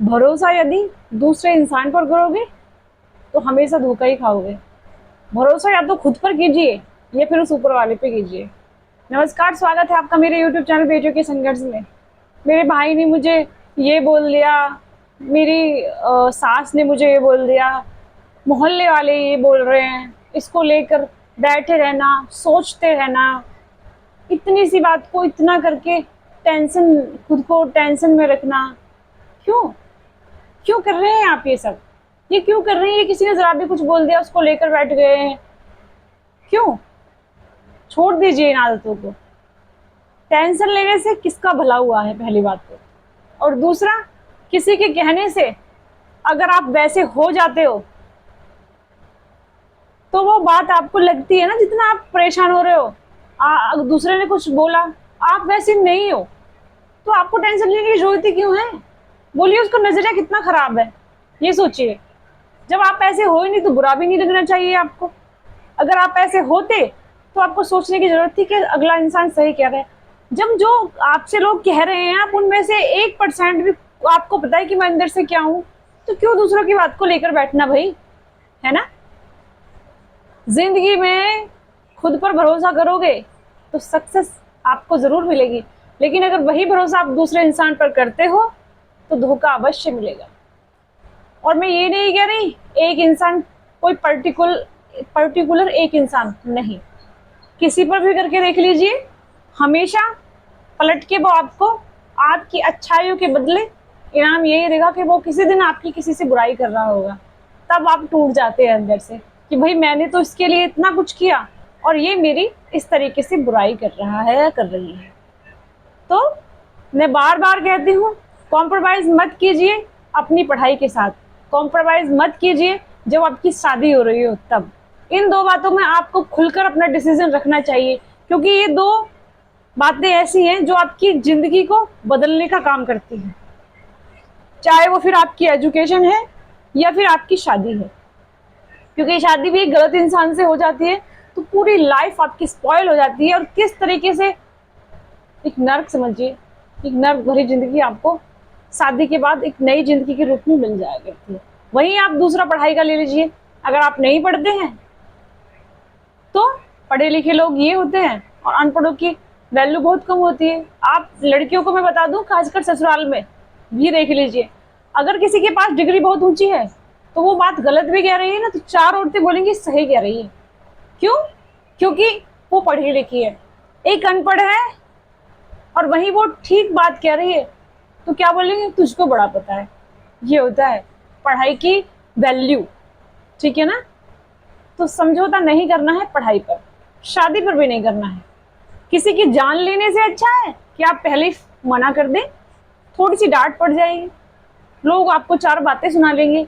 भरोसा यदि दूसरे इंसान पर करोगे तो हमेशा धोखा ही खाओगे। भरोसा या तो खुद पर कीजिए या फिर उस ऊपर वाले पे कीजिए। नमस्कार, स्वागत है आपका मेरे यूट्यूब चैनल बेटियों के संघर्ष में। मेरे भाई ने मुझे ये बोल दिया, मेरी सास ने मुझे ये बोल दिया, मोहल्ले वाले ये बोल रहे हैं, इसको लेकर बैठे रहना, सोचते रहना, इतनी सी बात को इतना करके टेंशन, खुद को टेंशन में रखना। क्यों क्यों कर रहे हैं आप ये सब? ये क्यों कर रहे हैं? ये किसी ने जरा भी कुछ बोल दिया उसको लेकर बैठ गए हैं। क्यों? छोड़ दीजिए इन आदतों को। टेंशन लेने से किसका भला हुआ है, पहली बात तो। और दूसरा, किसी के कहने से अगर आप वैसे हो जाते हो तो वो बात आपको लगती है ना, जितना आप परेशान हो रहे हो, दूसरे ने कुछ बोला, आप वैसे नहीं हो तो आपको टेंशन लेने की जरूरत ही क्यों है? बोलिए, उसका नजरिया कितना खराब है, ये सोचिए। जब आप ऐसे हो ही नहीं तो बुरा भी नहीं लगना चाहिए आपको। अगर आप ऐसे होते तो आपको सोचने की जरूरत थी कि अगला इंसान सही कह रहा है। जब जो आपसे लोग कह रहे हैं, आप उनमें से 1% भी आपको पता है कि मैं अंदर से क्या हूं, तो क्यों दूसरों की बात को लेकर बैठना भाई, है ना? जिंदगी में खुद पर भरोसा करोगे तो सक्सेस आपको जरूर मिलेगी, लेकिन अगर वही भरोसा आप दूसरे इंसान पर करते हो तो धोखा अवश्य मिलेगा। और मैं ये नहीं कह रही एक इंसान, कोई पर्टिकुलर एक इंसान नहीं, किसी पर भी करके देख लीजिए, हमेशा पलट के वो आपको आपकी अच्छाइयों के बदले इनाम यही देगा कि वो किसी दिन आपकी किसी से बुराई कर रहा होगा। तब आप टूट जाते हैं अंदर से कि भाई मैंने तो इसके लिए इतना कुछ किया और ये मेरी इस तरीके से बुराई कर रहा है या कर रही है। तो मैं बार बार कहती हूँ, कॉम्प्रोमाइज मत कीजिए अपनी पढ़ाई के साथ, कॉम्प्रोमाइज मत कीजिए जब आपकी शादी हो रही हो तब। इन दो बातों में आपको खुलकर अपना डिसीजन रखना चाहिए, क्योंकि ये दो बातें ऐसी हैं जो आपकी जिंदगी को बदलने का काम करती हैं, चाहे वो फिर आपकी एजुकेशन है या फिर आपकी शादी है। क्योंकि शादी भी एक गलत इंसान से हो जाती है तो पूरी लाइफ आपकी स्पॉइल हो जाती है, और किस तरीके से एक नर्क समझिए, एक नर्क भरी जिंदगी आपको शादी के बाद एक नई जिंदगी के रूप में मिल जाया करती है। वहीं आप दूसरा पढ़ाई का ले लीजिए, अगर आप नहीं पढ़ते हैं तो पढ़े लिखे लोग ये होते हैं और अनपढ़ों की वैल्यू बहुत कम होती है। आप लड़कियों को मैं बता दूं, खासकर ससुराल में भी देख लीजिए, अगर किसी के पास डिग्री बहुत ऊंची है तो वो बात गलत भी कह रही है ना, तो 4 औरतें बोलेंगी सही कह रही है। क्यों? क्योंकि वो पढ़ी लिखी है। एक अनपढ़ है और वहीं वो ठीक बात कह रही है तो क्या बोलेंगे, तुझको बड़ा पता है। ये होता है पढ़ाई की वैल्यू, ठीक है ना? तो समझौता नहीं करना है पढ़ाई पर, शादी पर भी नहीं करना है। किसी की जान लेने से अच्छा है कि आप पहले ही मना कर दें, थोड़ी सी डांट पड़ जाएगी, लोग आपको 4 बातें सुना लेंगे,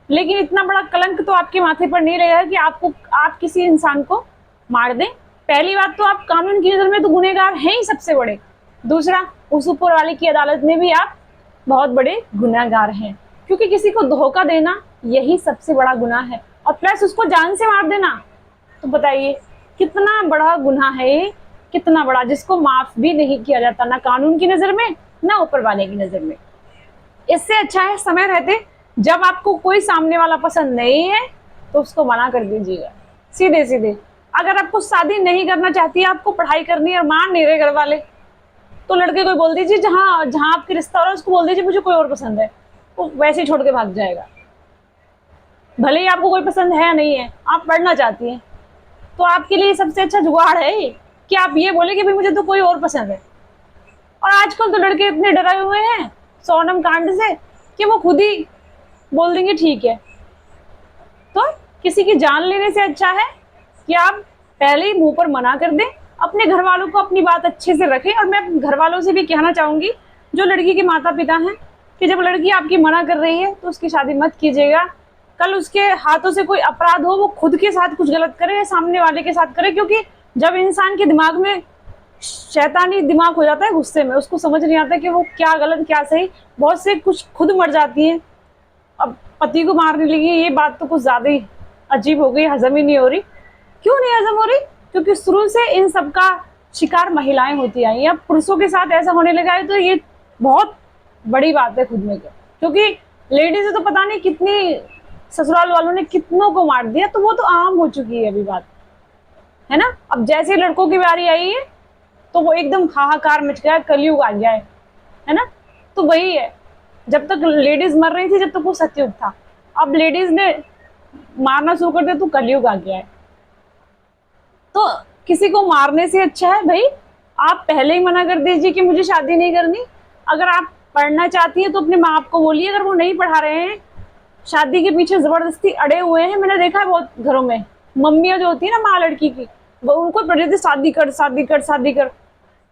लेकिन इतना बड़ा कलंक तो आपके माथे पर नहीं रहेगा कि आप किसी इंसान को मार दें। पहली बात तो आप कानून की नजर में तो गुनहगार हैं ही सबसे बड़े। दूसरा, उस ऊपर वाले की अदालत में भी आप बहुत बड़े गुनहगार हैं, क्योंकि किसी को धोखा देना यही सबसे बड़ा गुनाह है, और प्लस उसको जान से मार देना, तो बताइए कितना बड़ा गुनाह है ये, कितना बड़ा, जिसको माफ भी नहीं किया जाता, ना कानून की नजर में ना ऊपर वाले की नजर में। इससे अच्छा है समय रहते, जब आपको कोई सामने वाला पसंद नहीं है तो उसको मना कर दीजिएगा सीधे सीधे। अगर आपको शादी नहीं करना चाहती है, आपको पढ़ाई करनी है और मान नहीं रहे घर वाले, तो लड़के को बोल दीजिए, जहाँ जहाँ आपकी रिश्ता हो रहा है उसको बोल दीजिए मुझे कोई और पसंद है, वो वैसे ही छोड़ के भाग जाएगा। भले ही आपको कोई पसंद है या नहीं है, आप पढ़ना चाहती हैं तो आपके लिए सबसे अच्छा जुगाड़ है कि आप ये बोले कि भाई मुझे तो कोई और पसंद है। और आजकल तो लड़के इतने डरे हुए हैं सोनम कांड से कि वो खुद ही बोल देंगे ठीक है। तो किसी की जान लेने से अच्छा है कि आप पहले ही मुंह पर मना कर दें, अपने घर वालों को अपनी बात अच्छे से रखें। और मैं घर वालों से भी कहना चाहूंगी, जो लड़की के माता पिता हैं, कि जब लड़की आपकी मना कर रही है तो उसकी शादी मत कीजिएगा। कल उसके हाथों से कोई अपराध हो, वो खुद के साथ कुछ गलत करे या सामने वाले के साथ करे, क्योंकि जब इंसान के दिमाग में शैतानी दिमाग हो जाता है गुस्से में, उसको समझ नहीं आता कि वो क्या गलत क्या सही, बहुत से कुछ खुद मर जाती हैं। अब पति को मारने लगी, ये बात तो कुछ ज्यादा ही अजीब हो गई, हजम ही नहीं हो रही। क्यों नहीं हजम हो रही? क्योंकि शुरू से इन सब का शिकार महिलाएं होती आई, अब पुरुषों के साथ ऐसा होने लगा है तो ये बहुत बड़ी बात है खुद में। क्योंकि लेडीज है तो पता नहीं कितनी ससुराल वालों ने कितनों को मार दिया, तो वो तो आम हो चुकी है अभी बात, है ना। अब जैसे लड़कों की बारी आई है तो वो एकदम हाहाकार मच गया, कलयुग आ गया है ना। तो वही है, जब तक लेडीज मर रही थी जब तक वो सतयुग था, अब लेडीज ने मारना शुरू कर दिया तो कलयुग आ गया है। तो किसी को मारने से अच्छा है भाई आप पहले ही मना कर दीजिए कि मुझे शादी नहीं करनी। अगर आप पढ़ना चाहती हैं तो अपने माँ बाप को बोलिए, अगर वो नहीं पढ़ा रहे हैं, शादी के पीछे जबरदस्ती अड़े हुए हैं, मैंने देखा है बहुत घरों में मम्मियाँ जो होती है ना माँ लड़की की, वो उनको पढ़ रही थी शादी कर शादी कर शादी कर,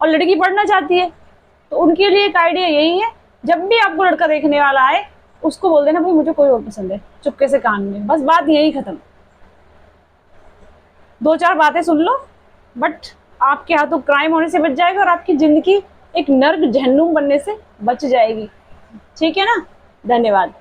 और लड़की पढ़ना चाहती है। तो उनके लिए एक आइडिया यही है, जब भी आपको लड़का देखने वाला आए उसको बोल देना भाई मुझे कोई और पसंद है, चुपके से कान में, बस बात यही खत्म। दो चार बातें सुन लो, बट आपके हाथों क्राइम होने से बच जाएगा और आपकी जिंदगी एक नर्क जहन्नुम बनने से बच जाएगी। ठीक है ना, धन्यवाद।